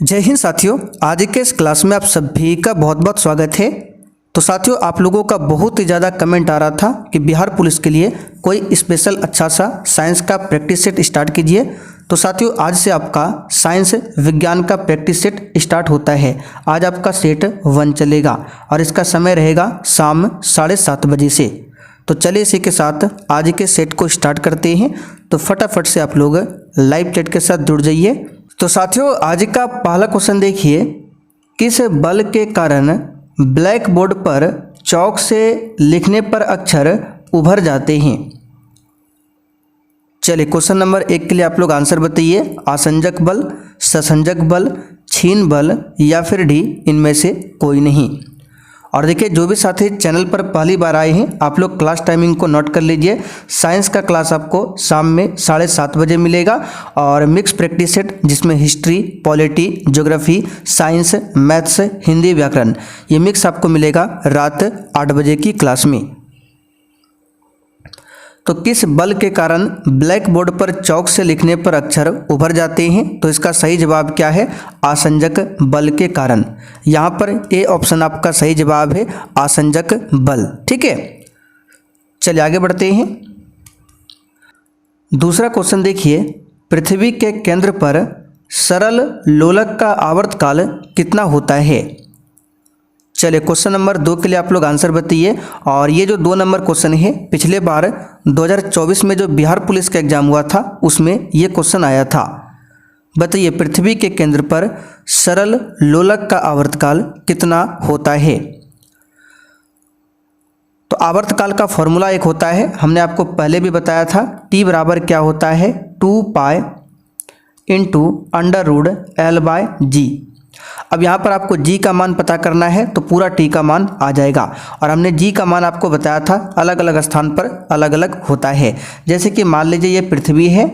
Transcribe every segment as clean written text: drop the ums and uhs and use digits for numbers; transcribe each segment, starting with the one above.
जय हिंद साथियों, आज के इस क्लास में आप सभी का बहुत बहुत स्वागत है। तो साथियों, आप लोगों का बहुत ही ज़्यादा कमेंट आ रहा था कि बिहार पुलिस के लिए कोई स्पेशल अच्छा सा साइंस का प्रैक्टिस सेट स्टार्ट कीजिए। तो साथियों, आज से आपका साइंस विज्ञान का प्रैक्टिस सेट स्टार्ट होता है। आज आपका सेट 1 चलेगा और इसका समय रहेगा शाम 7:30 बजे से। तो चलिए इसी के साथ आज के सेट को स्टार्ट करते हैं। तो फटाफट से आप लोग लाइव चैट के साथ जुड़ जाइए। तो साथियों, आज का पहला क्वेश्चन देखिए, किस बल के कारण ब्लैक बोर्ड पर चौक से लिखने पर अक्षर उभर जाते हैं? चलिए क्वेश्चन नंबर 1 के लिए आप लोग आंसर बताइए। आसंजक बल, ससंजक बल, छीन बल या फिर डी, इनमें से कोई नहीं। और देखिए, जो भी साथी चैनल पर पहली बार आए हैं, आप लोग क्लास टाइमिंग को नोट कर लीजिए। साइंस का क्लास आपको शाम में 7:30 बजे मिलेगा और मिक्स प्रैक्टिस सेट जिसमें history, polity, geography, science, maths, Hindi, व्याकरण, ये मिक्स आपको मिलेगा रात 8 बजे की क्लास में। तो किस बल के कारण ब्लैक बोर्ड पर चौक से लिखने पर अक्षर उभर जाते हैं? तो इसका सही जवाब क्या है? आसंजक बल के कारण। यहाँ पर ए ऑप्शन आपका सही जवाब है, आसंजक बल। ठीक है, चलिए आगे बढ़ते हैं। दूसरा क्वेश्चन देखिए, पृथ्वी के केंद्र पर सरल लोलक का आवर्तकाल कितना होता है? चलिए क्वेश्चन नंबर 2 के लिए आप लोग आंसर बताइए। और ये जो 2 नंबर क्वेश्चन है, पिछले बार 2024 में जो बिहार पुलिस का एग्जाम हुआ था उसमें ये क्वेश्चन आया था। बताइए, पृथ्वी के केंद्र पर सरल लोलक का आवर्तकाल कितना होता है? तो आवर्तकाल का फॉर्मूला एक होता है, हमने आपको पहले भी बताया था। टी बराबर क्या होता है? 2π इंटू √L/g। अब यहाँ पर आपको g का मान पता करना है, तो पूरा t का मान आ जाएगा। और हमने g का मान आपको बताया था अलग अलग स्थान पर अलग अलग होता है। जैसे कि मान लीजिए ये पृथ्वी है,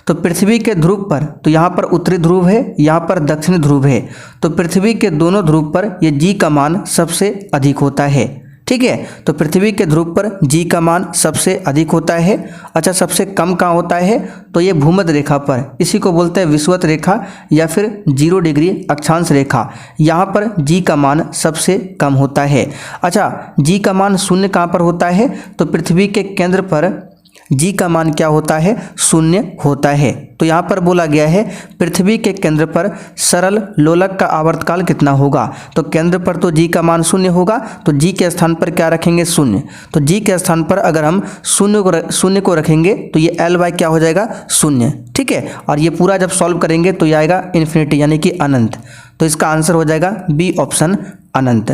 तो पृथ्वी के ध्रुव पर, तो यहाँ पर उत्तरी ध्रुव है, यहाँ पर दक्षिणी ध्रुव है, तो पृथ्वी के दोनों ध्रुव पर ये g का मान सबसे अधिक होता है। ठीक है, तो पृथ्वी के ध्रुव पर g का मान सबसे अधिक होता है। अच्छा, सबसे कम कहाँ होता है? तो ये भूमध्य रेखा पर, इसी को बोलते हैं विषुवत रेखा या फिर 0 डिग्री अक्षांश रेखा, यहाँ पर g का मान सबसे कम होता है। अच्छा, g का मान शून्य कहाँ पर होता है? तो पृथ्वी के केंद्र पर g का मान क्या होता है? शून्य होता है। तो यहाँ पर बोला गया है पृथ्वी के केंद्र पर सरल लोलक का आवर्तकाल कितना होगा? तो केंद्र पर तो g का मान शून्य होगा, तो g के स्थान पर क्या रखेंगे? शून्य। तो g के स्थान पर अगर हम शून्य को रखेंगे तो ये L/, क्या हो जाएगा? शून्य। ठीक है, और ये पूरा जब सॉल्व करेंगे तो ये आएगा इन्फिनिटी, यानी कि अनंत। तो इसका आंसर हो जाएगा बी ऑप्शन, अनंत।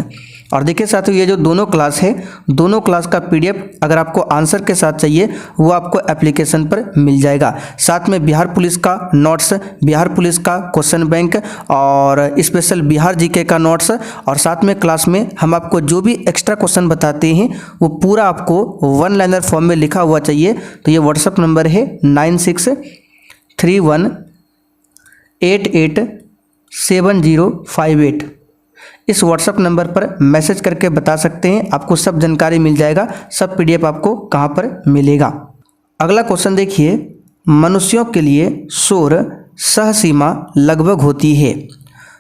और देखिए साथियों, ये जो दोनों क्लास है, दोनों क्लास का PDF अगर आपको आंसर के साथ चाहिए वो आपको एप्लीकेशन पर मिल जाएगा। साथ में बिहार पुलिस का नोट्स, बिहार पुलिस का क्वेश्चन बैंक और स्पेशल बिहार GK का नोट्स, और साथ में क्लास में हम आपको जो भी एक्स्ट्रा क्वेश्चन बताते हैं वो पूरा आपको 1 लाइनर फॉर्म में लिखा हुआ चाहिए। तो ये व्हाट्सअप नंबर है 9631887058। इस व्हाट्सअप नंबर पर मैसेज करके बता सकते हैं, आपको सब जानकारी मिल जाएगा, सब PDF आपको कहाँ पर मिलेगा। अगला क्वेश्चन देखिए, मनुष्यों के लिए शोर सहसीमा लगभग होती है।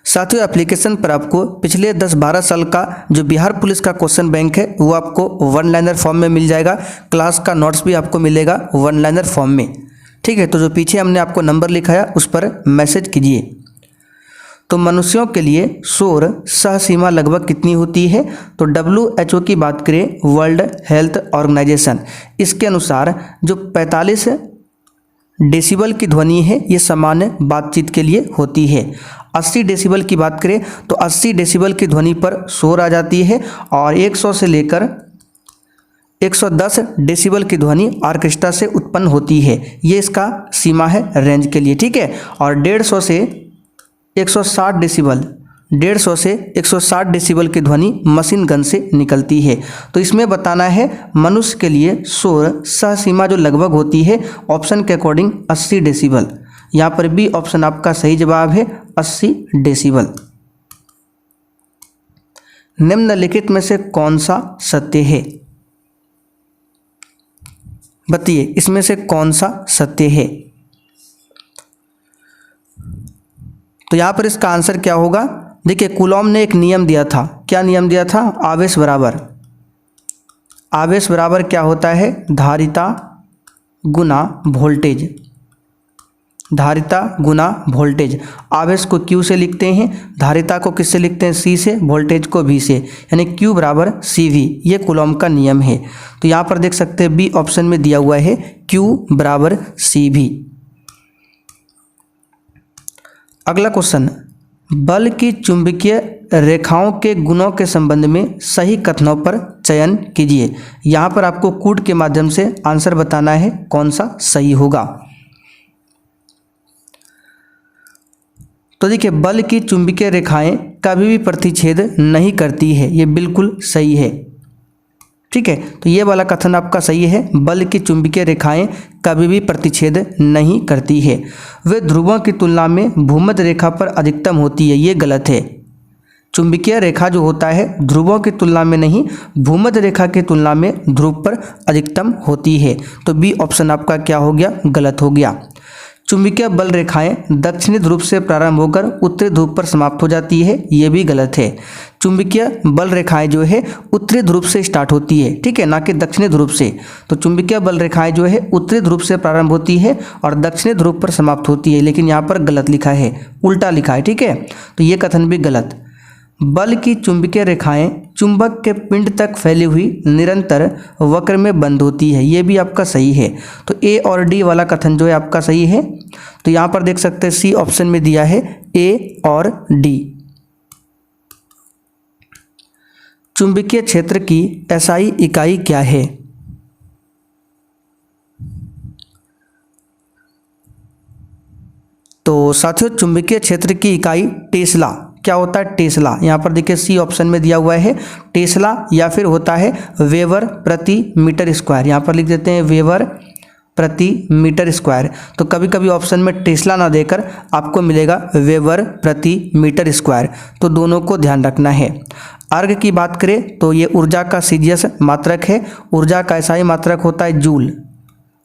साथियों, एप्लीकेशन पर आपको पिछले 10-12 साल का जो बिहार पुलिस का क्वेश्चन बैंक है वो आपको 1 लाइनर फॉर्म में मिल जाएगा। क्लास का नोट्स भी आपको मिलेगा 1 लाइनर फॉर्म में। ठीक है, तो जो पीछे हमने आपको नंबर लिखाया उस पर मैसेज कीजिए। तो मनुष्यों के लिए शोर सहसीमा लगभग कितनी होती है? तो WHO की बात करें, वर्ल्ड हेल्थ ऑर्गेनाइजेशन, इसके अनुसार जो 45 डेसिबल की ध्वनि है ये सामान्य बातचीत के लिए होती है। 80 डेसिबल की बात करें तो 80 डेसिबल की ध्वनि पर शोर आ जाती है, और 100 से लेकर 110 डेसिबल की ध्वनि ऑर्केस्ट्रा से उत्पन्न होती है। ये इसका सीमा है रेंज के लिए। ठीक है, और 150 से 160 डेसिबल, 150 से 160 डेसिबल की ध्वनि मशीन गन से निकलती है। तो इसमें बताना है मनुष्य के लिए शोर सहसीमा जो लगभग होती है ऑप्शन के अकॉर्डिंग 80 डेसिबल। यहाँ पर बी ऑप्शन आपका सही जवाब है, 80 डेसिबल। निम्नलिखित में से कौन सा सत्य है? बताइए, इसमें से कौन सा सत्य है? तो यहाँ पर इसका आंसर क्या होगा? देखिए कूलॉम ने एक नियम दिया था। क्या नियम दिया था? आवेश बराबर क्या होता है? धारिता गुना वोल्टेज। धारिता गुना वोल्टेज। आवेश को Q से लिखते हैं, धारिता को किससे लिखते हैं? C से, वोल्टेज को V से, यानी Q बराबर CV। ये कूलॉम का नियम है। तो यहाँ पर देख सकते हैं बी ऑप्शन में दिया हुआ है Q बराबर CV। अगला क्वेश्चन, बल की चुंबकीय रेखाओं के गुणों के संबंध में सही कथनों पर चयन कीजिए। यहाँ पर आपको कूट के माध्यम से आंसर बताना है कौन सा सही होगा। तो देखिए बल की चुंबकीय रेखाएं कभी भी प्रतिच्छेद नहीं करती है, ये बिल्कुल सही है। ठीक है, तो ये वाला कथन आपका सही है। बल की चुंबकीय रेखाएं कभी भी प्रतिच्छेद नहीं करती है। वे ध्रुवों की तुलना में भूमध्य रेखा पर अधिकतम होती है, ये गलत है। चुंबकीय रेखा जो होता है ध्रुवों की तुलना में नहीं, भूमध्य रेखा की तुलना में ध्रुव पर अधिकतम होती है। तो बी ऑप्शन आपका क्या हो गया? गलत हो गया। चुंबकीय बल रेखाएं दक्षिणी ध्रुव से प्रारंभ होकर उत्तरी ध्रुव पर समाप्त हो जाती है, ये भी गलत है। चुंबकीय बल रेखाएं जो है उत्तरी ध्रुव से स्टार्ट होती है, ठीक है, ना कि दक्षिणी ध्रुव से। तो चुंबकीय बल रेखाएं जो है उत्तरी ध्रुव से प्रारंभ होती है और दक्षिणी ध्रुव पर समाप्त होती है, लेकिन यहाँ पर गलत लिखा है, उल्टा लिखा है। ठीक है, तो ये कथन भी गलत। बल की चुंबकीय रेखाएं चुंबक के पिंड तक फैली हुई निरंतर वक्र में बंद होती है, ये भी आपका सही है। तो ए और डी वाला कथन जो है आपका सही है। तो यहाँ पर देख सकते हैं सी ऑप्शन में दिया है ए और डी। चुंबकीय क्षेत्र की एसआई इकाई क्या है? तो साथियों चुंबकीय क्षेत्र की इकाई टेस्ला। क्या होता है? टेस्ला। यहाँ पर देखिए सी ऑप्शन में दिया हुआ है टेस्ला, या फिर होता है वेबर प्रति मीटर स्क्वायर। यहाँ पर लिख देते हैं वेबर प्रति मीटर स्क्वायर। तो कभी कभी ऑप्शन में टेस्ला ना देकर आपको मिलेगा वेबर प्रति मीटर स्क्वायर, तो दोनों को ध्यान रखना है। अर्घ की बात करें तो ये ऊर्जा का सीजीएस मात्रक है। ऊर्जा का एसआई मात्रक होता है जूल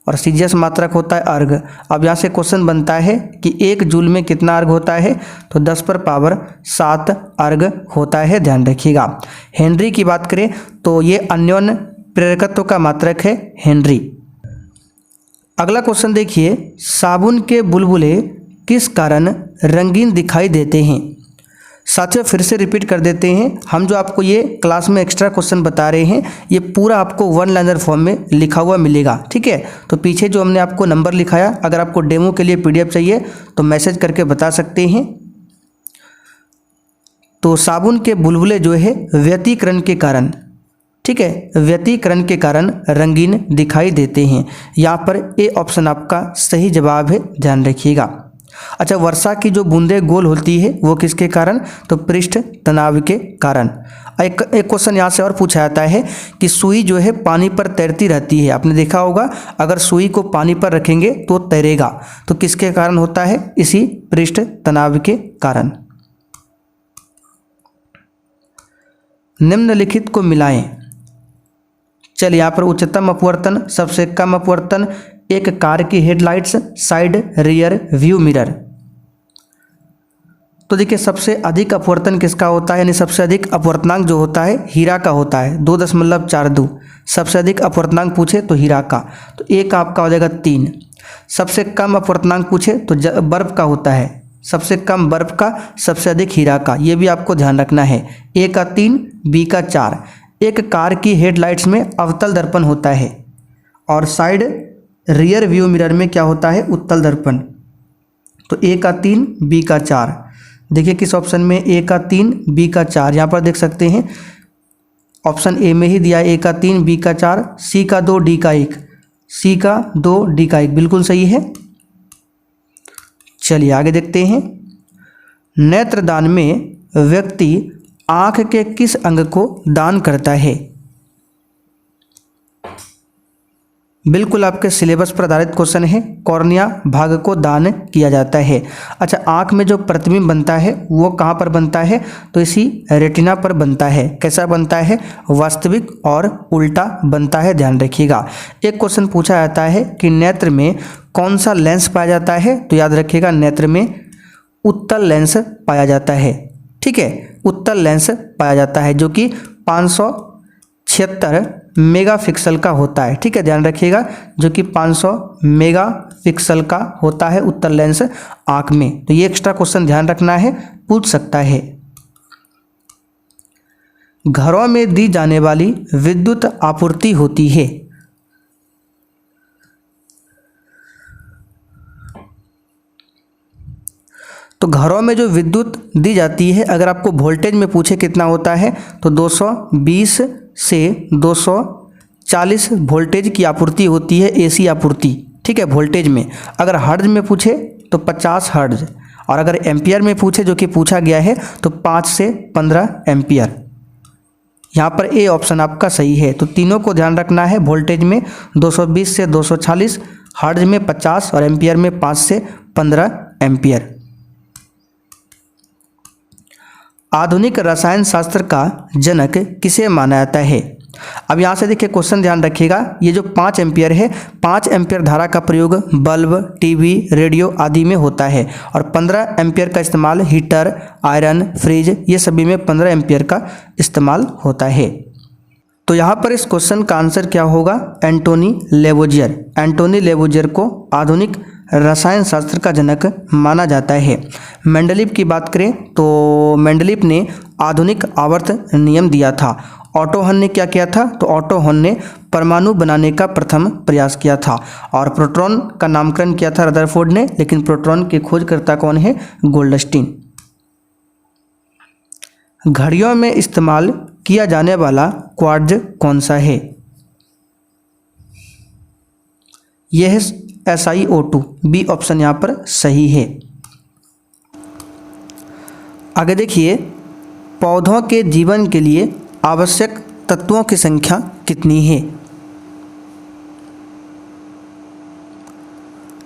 और सीजीएस मात्रक होता है अर्घ। अब यहाँ से क्वेश्चन बनता है कि एक जूल में कितना अर्घ होता है? तो 10⁻7 अर्घ होता है, ध्यान रखिएगा। हेनरी की बात करें तो ये अन्योन्य प्रेरकत्व का मात्रक है हेनरी। अगला क्वेश्चन देखिए, साबुन के बुलबुले किस कारण रंगीन दिखाई देते हैं? साथियों फिर से रिपीट कर देते हैं, हम जो आपको ये क्लास में एक्स्ट्रा क्वेश्चन बता रहे हैं ये पूरा आपको वन लाइनर फॉर्म में लिखा हुआ मिलेगा। ठीक है, तो पीछे जो हमने आपको नंबर लिखाया, अगर आपको डेमो के लिए पीडीएफ चाहिए तो मैसेज करके बता सकते हैं। तो साबुन के बुलबुले जो है व्यतिकरण के कारण, ठीक है, व्यतिकरण के कारण रंगीन दिखाई देते हैं। यहाँ पर ए ऑप्शन आपका सही जवाब है, ध्यान रखिएगा। अच्छा, वर्षा की जो बूंदें गोल होती है वो किसके कारण? तो पृष्ठ तनाव के कारण। एक क्वेश्चन यहाँ से और पूछा जाता है कि सुई जो है पानी पर तैरती रहती है। आपने देखा होगा अगर सुई को पानी पर रखेंगे तो तैरेगा, तो किसके कारण होता है? इसी पृष्ठ तनाव के कारण। निम्नलिखित को मिलाएं। चलिए यहाँ पर उच्चतम अपवर्तन, सबसे कम अपवर्तन, एक कार की headlights, side rear view mirror. तो देखिए सबसे अधिक अपवर्तन किसका होता है, यानी सबसे अधिक अपवर्तनांक जो होता है हीरा का होता है, 2.42। सबसे अधिक अपवर्तनांक पूछे तो हीरा का, तो ए का आपका हो जाएगा 3। सबसे कम अपवर्तनांक पूछे तो बर्फ का होता है, सबसे कम बर्फ का, सबसे अधिक हीरा का, ये भी आपको ध्यान रखना है। ए का 3, बी का 4। एक कार की हेडलाइट्स में अवतल दर्पण होता है और साइड रियर व्यू मिरर में क्या होता है? उत्तल दर्पण। तो ए का 3, बी का 4। देखिए किस ऑप्शन में? ए का 3, बी का 4। यहाँ पर देख सकते हैं ऑप्शन ए में ही दिया ए का 3, बी का 4, सी का 2, डी का 1। सी का 2, डी का 1 बिल्कुल सही है। चलिए आगे देखते हैं। नेत्रदान में व्यक्ति आँख के किस अंग को दान करता है? बिल्कुल आपके सिलेबस पर आधारित क्वेश्चन है। कॉर्निया भाग को दान किया जाता है। अच्छा, आँख में जो प्रतिबिंब बनता है वो कहाँ पर बनता है? तो इसी रेटिना पर बनता है। कैसा बनता है? वास्तविक और उल्टा बनता है, ध्यान रखिएगा। एक क्वेश्चन पूछा जाता है कि नेत्र में कौन सा लेंस पाया जाता है? तो याद रखिएगा नेत्र में उत्तल लेंस पाया जाता है। ठीक है, उत्तल लेंस पाया जाता है जो कि 576 मेगापिक्सल का होता है। ठीक है, ध्यान रखिएगा, जो कि 500 मेगापिक्सल का होता है उत्तल लेंस आँख में। तो ये एक्स्ट्रा क्वेश्चन ध्यान रखना है, पूछ सकता है। घरों में दी जाने वाली विद्युत आपूर्ति होती है। तो घरों में जो विद्युत दी जाती है, अगर आपको वोल्टेज में पूछे कितना होता है, तो 220 से 240 वोल्टेज की आपूर्ति होती है, एसी आपूर्ति। ठीक है, वोल्टेज में। अगर हर्ट्ज में पूछे तो 50 हर्ट्ज, और अगर एम्पियर में पूछे, जो कि पूछा गया है, तो 5 से 15 एम्पियर। यहाँ पर ए ऑप्शन आपका सही है। तो तीनों को ध्यान रखना है, वोल्टेज में 220 से 240, हर्ट्ज में 50 और एम्पियर में 5 से 15 एम्पियर। आधुनिक रसायन शास्त्र का जनक किसे माना जाता है? अब यहाँ से देखिए, क्वेश्चन ध्यान रखिएगा, ये जो 5 एम्पियर है, 5 एम्पियर धारा का प्रयोग बल्ब, टीवी, रेडियो आदि में होता है, और 15 एम्पियर का इस्तेमाल हीटर, आयरन, फ्रिज, ये सभी में 15 एम्पियर का इस्तेमाल होता है। तो यहाँ पर इस क्वेश्चन का आंसर क्या होगा? एंटोनी लेवोजियर। एंटोनी लेवोजियर को आधुनिक रसायन शास्त्र का जनक माना जाता है। मेंडलीव की बात करें तो मेंडलीव ने आधुनिक आवर्त नियम दिया था। ऑटो हन ने क्या किया था? तो ऑटो हन ने परमाणु बनाने का प्रथम प्रयास किया था, और प्रोटॉन का नामकरण किया था रदरफोर्ड ने, लेकिन प्रोटॉन के खोजकर्ता कौन है? गोल्डस्टीन। घड़ियों में इस्तेमाल किया जाने वाला क्वार्ट्ज कौन सा है? यह है SiO2। बी ऑप्शन यहाँ पर सही है। आगे देखिए, पौधों के जीवन के लिए आवश्यक तत्वों की संख्या कितनी है?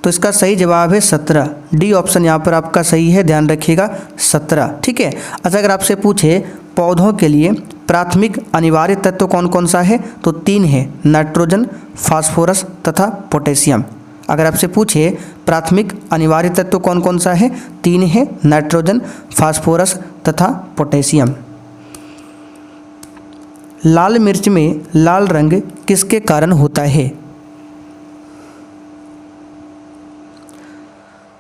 तो इसका सही जवाब है 17। डी ऑप्शन यहाँ पर आपका सही है, ध्यान रखिएगा, 17। ठीक है। अच्छा, अगर आपसे पूछे पौधों के लिए प्राथमिक अनिवार्य तत्व कौन कौन सा है, तो 3 है, नाइट्रोजन, फास्फोरस तथा पोटेशियम। अगर आपसे पूछे प्राथमिक अनिवार्य तत्व कौन कौन सा है, 3 है, नाइट्रोजन, फास्फोरस तथा पोटेशियम। लाल मिर्च में लाल रंग किसके कारण होता है?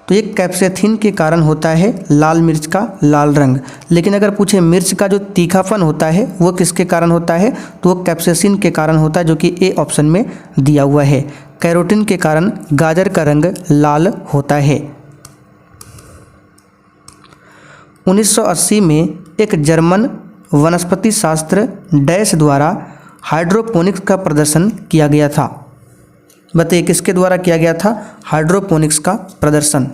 तो ये कैप्सेथिन के कारण होता है लाल मिर्च का लाल रंग। लेकिन अगर पूछे मिर्च का जो तीखापन होता है वो किसके कारण होता है, तो वो कैप्सेसिन के कारण होता है, जो कि ए ऑप्शन में दिया हुआ है। कैरोटीन के कारण गाजर का रंग लाल होता है। 1980 में एक जर्मन वनस्पति शास्त्र डैश द्वारा हाइड्रोपोनिक्स का प्रदर्शन किया गया था। बताइए किसके द्वारा किया गया था हाइड्रोपोनिक्स का प्रदर्शन?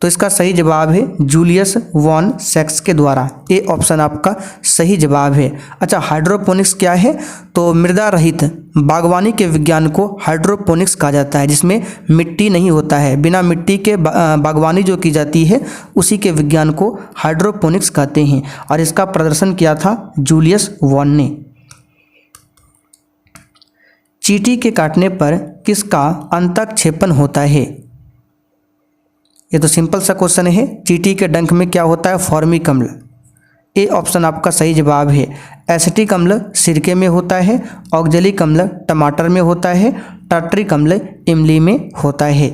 तो इसका सही जवाब है जूलियस वॉन सेक्स के द्वारा। ए ऑप्शन आपका सही जवाब है। अच्छा, हाइड्रोपोनिक्स क्या है? तो मृदा रहित बागवानी के विज्ञान को हाइड्रोपोनिक्स कहा जाता है, जिसमें मिट्टी नहीं होता है। बिना मिट्टी के बागवानी जो की जाती है उसी के विज्ञान को हाइड्रोपोनिक्स कहते हैं, और इसका प्रदर्शन किया था जूलियस वॉन ने। चींटी के काटने पर किसका अंतःक्षेपण होता है? ये तो सिंपल सा क्वेश्चन है। चींटी के डंक में क्या होता है? फॉर्मिक अम्ल। ए ऑप्शन आपका सही जवाब है। एसिटिक अम्ल सिरके में होता है, ऑक्जेलिक अम्ल टमाटर में होता है, टार्टरिक अम्ल इमली में होता है।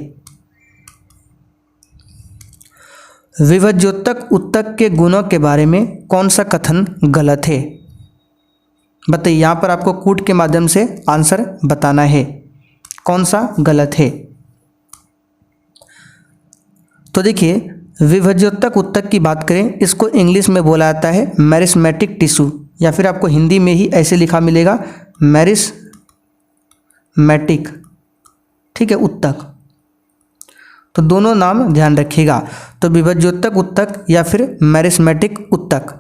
विभज्योतक उत्तक के गुणों के बारे में कौन सा कथन गलत है? बताइए, यहाँ पर आपको कूट के माध्यम से आंसर बताना है, कौन सा गलत है। तो देखिए, विभज्योतक उत्तक की बात करें, इसको इंग्लिश में बोला जाता है मैरिस्मेटिक टिश्यू, या फिर आपको हिंदी में ही ऐसे लिखा मिलेगा मैरिस्मेटिक। ठीक है, उत्तक। तो दोनों नाम ध्यान रखिएगा, तो विभज्योतक उत्तक या फिर मैरिस्मेटिक उत्तक।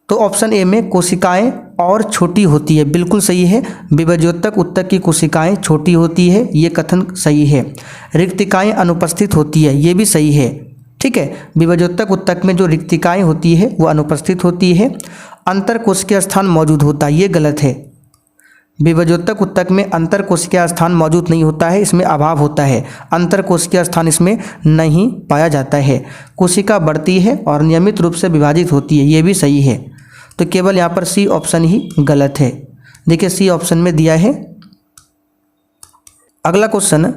तो ऑप्शन ए में कोशिकाएं और छोटी होती है, बिल्कुल सही है। विभज्योतक उत्तक की कोशिकाएं छोटी होती है, ये कथन सही है। रिक्तिकाएं अनुपस्थित होती है, ये भी सही है। ठीक है, विभज्योतक उत्तक में जो रिक्तिकाएं होती है वो अनुपस्थित होती है। अंतरकोशिकीय स्थान मौजूद होता है, ये गलत है। विभजोतक ऊतक में अंतर कोशिकीय स्थान मौजूद नहीं होता है, इसमें अभाव होता है, अंतर कोशिकीय स्थान इसमें नहीं पाया जाता है। कोशिका बढ़ती है और नियमित रूप से विभाजित होती है, ये भी सही है। तो केवल यहाँ पर सी ऑप्शन ही गलत है। देखिए सी ऑप्शन में दिया है। अगला क्वेश्चन,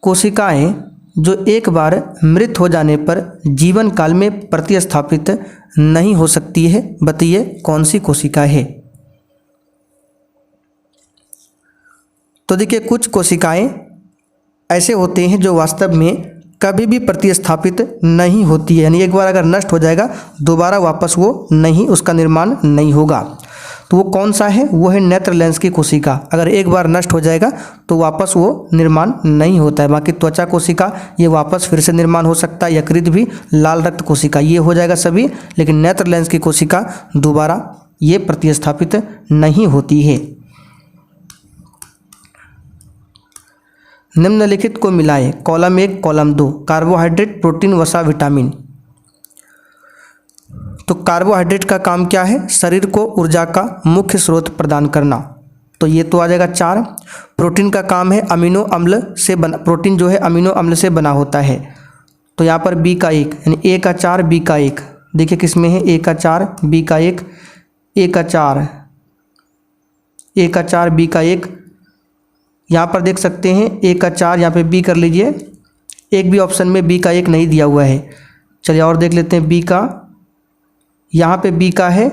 कोशिकाएं जो एक बार मृत हो जाने पर जीवन काल में प्रतिस्थापित नहीं हो सकती है, बताइए कौन सी कोशिका है। तो देखिए कुछ कोशिकाएं ऐसे होते हैं जो वास्तव में कभी भी प्रतिस्थापित नहीं होती है, यानी एक बार अगर नष्ट हो जाएगा दोबारा वापस वो नहीं, उसका निर्माण नहीं होगा। तो वो कौन सा है, वो है नेत्र लेंस की कोशिका। अगर एक बार नष्ट हो जाएगा तो वापस वो निर्माण नहीं होता है। बाकी त्वचा कोशिका ये वापस फिर से निर्माण हो सकता है, यकृत भी, लाल रक्त कोशिका ये हो जाएगा सभी, लेकिन नेत्र लेंस की कोशिका दोबारा ये प्रतिस्थापित नहीं होती है। निम्नलिखित को मिलाएं, कॉलम 1 कॉलम 2, कार्बोहाइड्रेट, प्रोटीन, वसा, विटामिन। तो कार्बोहाइड्रेट का काम क्या है, शरीर को ऊर्जा का मुख्य स्रोत प्रदान करना, तो ये तो आ जाएगा 4। प्रोटीन का काम है अमीनो अम्ल से बना, प्रोटीन जो है अमीनो अम्ल से बना होता है, तो यहाँ पर बी का 1, यानी ए का 4 बी का 1। देखिए किस में है, ए का 4 बी का 1, ए का 4 ए का 4 बी का 1। यहाँ पर देख सकते हैं ए का 4, यहाँ पे बी कर लीजिए, एक भी ऑप्शन में बी का 1 नहीं दिया हुआ है। चलिए और देख लेते हैं बी का, यहाँ पे बी का है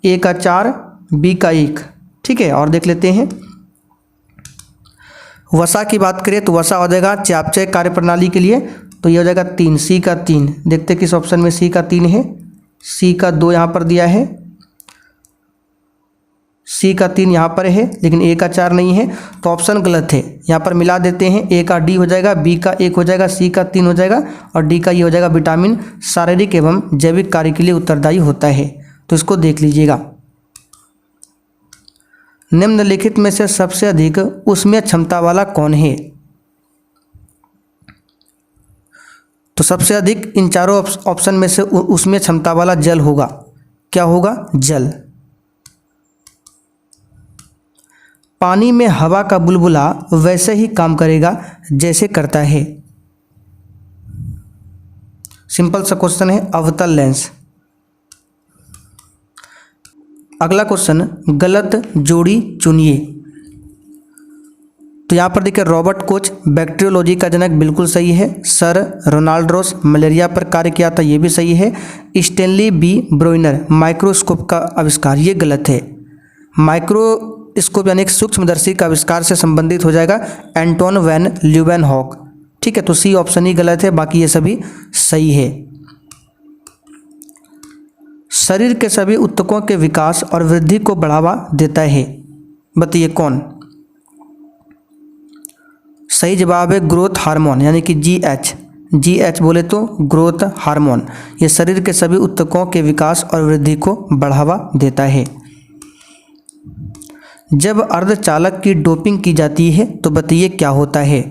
ए का 4 बी का 1, ठीक है। और देख लेते हैं वसा की बात करें तो वसा हो जाएगा चयापचय कार्य प्रणाली के लिए, तो ये हो जाएगा 3 सी का 3। देखते किस ऑप्शन में सी का 3 है, सी का 2 यहाँ पर दिया है, सी का 3 यहाँ पर है लेकिन ए का 4 नहीं है, तो ऑप्शन गलत है। यहाँ पर मिला देते हैं, ए का डी हो जाएगा, बी का 1 हो जाएगा, सी का 3 हो जाएगा और डी का ये हो जाएगा विटामिन, शारीरिक एवं जैविक कार्य के लिए उत्तरदायी होता है। तो इसको देख लीजिएगा। निम्नलिखित में से सबसे अधिक ऊष्मीय क्षमता वाला कौन है। तो सबसे अधिक इन चारों ऑप्शन में से ऊष्मीय क्षमता वाला जल होगा। क्या होगा, जल। पानी में हवा का बुलबुला वैसे ही काम करेगा जैसे करता है। सिंपल सा क्वेश्चन है, अवतल लेंस। अगला क्वेश्चन, गलत जोड़ी चुनिए। तो यहाँ पर देखिए रॉबर्ट कोच बैक्टीरियोलॉजी का जनक, बिल्कुल सही है। सर रोनाल्ड रॉस मलेरिया पर कार्य किया था, ये भी सही है। स्टेनली बी ब्रोइनर माइक्रोस्कोप का आविष्कार, ये गलत है। माइक्रोस्कोप यानी एक सूक्ष्मदर्शी का आविष्कार से संबंधित हो जाएगा एंटोन वैन ल्यूवेनहॉक, ठीक है। तो सी ऑप्शन ही गलत है, बाकी ये सभी सही है। शरीर के सभी ऊतकों के विकास और वृद्धि को बढ़ावा देता है, बताइए कौन। सही जवाब है ग्रोथ हार्मोन, यानी कि जीएच। जीएच बोले तो ग्रोथ हार्मोन, ये शरीर के सभी ऊतकों के विकास और वृद्धि को बढ़ावा देता है। जब अर्धचालक की डोपिंग की जाती है तो बताइए क्या होता है।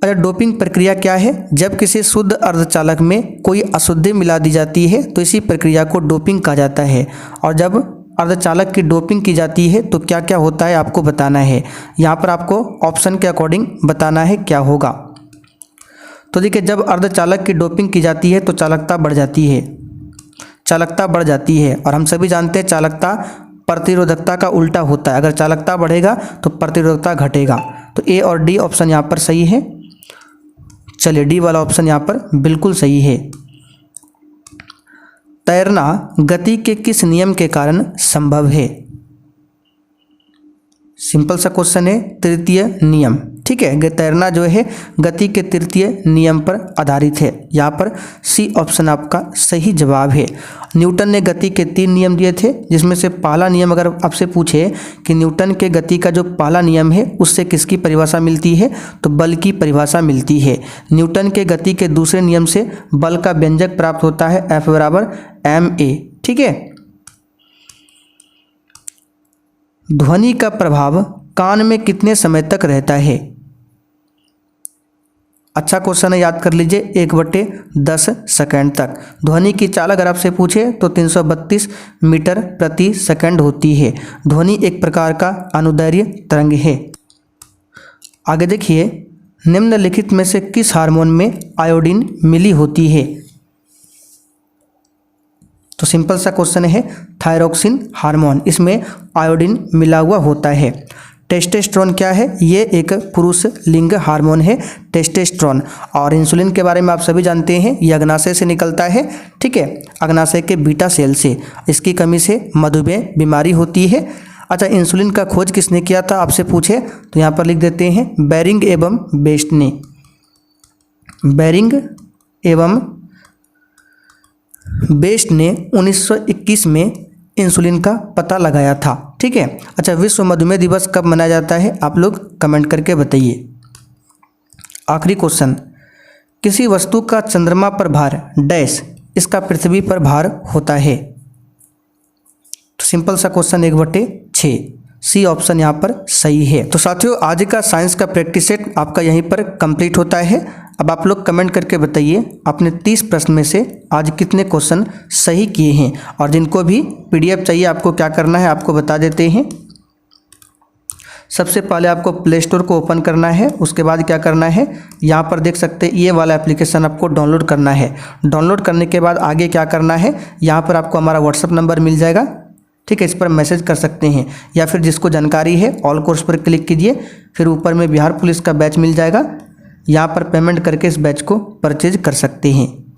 अच्छा, डोपिंग प्रक्रिया क्या है, जब किसी शुद्ध अर्धचालक में कोई अशुद्धि मिला दी जाती है तो इसी प्रक्रिया को डोपिंग कहा जाता है। और जब अर्धचालक की डोपिंग की जाती है तो क्या क्या होता है आपको बताना है। यहाँ पर आपको ऑप्शन के अकॉर्डिंग बताना है क्या होगा। तो देखिए, जब अर्धचालक की डोपिंग की जाती है तो चालकता बढ़ जाती है, चालकता बढ़ जाती है। और हम सभी जानते हैं चालकता प्रतिरोधकता का उल्टा होता है, अगर चालकता बढ़ेगा तो प्रतिरोधकता घटेगा। तो ए और डी ऑप्शन यहाँ पर सही है। चलिए डी वाला ऑप्शन यहाँ पर बिल्कुल सही है। तैरना गति के किस नियम के कारण संभव है। सिंपल सा क्वेश्चन है, तृतीय नियम, ठीक है। तैरना जो है गति के तृतीय नियम पर आधारित है। यहाँ पर सी ऑप्शन आपका सही जवाब है। न्यूटन ने गति के 3 नियम दिए थे, जिसमें से पहला नियम अगर आपसे पूछे कि न्यूटन के गति का जो पहला नियम है उससे किसकी परिभाषा मिलती है, तो बल की परिभाषा मिलती है। न्यूटन के गति के दूसरे नियम से बल का व्यंजक प्राप्त होता है F बराबर ma, ठीक है। ध्वनि का प्रभाव कान में कितने समय तक रहता है। अच्छा क्वेश्चन है, याद कर लीजिए, 1/10 सेकंड तक। ध्वनि की चाल अगर आपसे पूछे तो 332 मीटर प्रति सेकंड होती है। ध्वनि एक प्रकार का अनुदैर्घ्य तरंग है। आगे देखिए, निम्नलिखित में से किस हार्मोन में आयोडीन मिली होती है? तो सिंपल सा क्वेश्चन है, थायरोक्सिन हार्मोन, इसमें आयोडीन मिला हुआ होता है। टेस्टोस्टेरोन क्या है? ये एक पुरुष लिंग हार्मोन है, टेस्टोस्टेरोन। और इंसुलिन के बारे में आप सभी जानते हैं, ये अग्नाशय से निकलता है, ठीक है, अग्नाशय के बीटा सेल से। इसकी कमी से मधुमेह बीमारी होती है। अच्छा, इंसुलिन का खोज किसने किया था आपसे पूछे तो यहाँ पर लिख देते हैं बेरिंग एवं बेस्ट ने। बेरिंग एवं बेस्ट ने 1921 में इंसुलिन का पता लगाया था, ठीक है। अच्छा, विश्व मधुमेह दिवस कब मनाया जाता है? आप लोग कमेंट करके बताइए। आखिरी क्वेश्चन, किसी वस्तु का चंद्रमा पर भार डैश इसका पृथ्वी पर भार होता है? तो सिंपल सा क्वेश्चन 1/6, सी ऑप्शन यहाँ पर सही है। तो साथियों, आज का साइंस का प्रैक्टिस सेट आपका यहीं पर कंप्लीट होता है। अब आप लोग कमेंट करके बताइए आपने 30 प्रश्न में से आज कितने क्वेश्चन सही किए हैं। और जिनको भी पीडीएफ चाहिए आपको क्या करना है आपको बता देते हैं। सबसे पहले आपको प्ले स्टोर को ओपन करना है। उसके बाद क्या करना है, यहाँ पर देख सकते हैं ये वाला एप्लीकेशन आपको डाउनलोड करना है। डाउनलोड करने के बाद आगे क्या करना है, यहाँ पर आपको हमारा व्हाट्सअप नंबर मिल जाएगा, ठीक है। इस पर मैसेज कर सकते हैं, या फिर जिसको जानकारी है ऑल कोर्स पर क्लिक कीजिए। फिर ऊपर में बिहार पुलिस का बैच मिल जाएगा, यहाँ पर पेमेंट करके इस बैच को परचेज कर सकते हैं।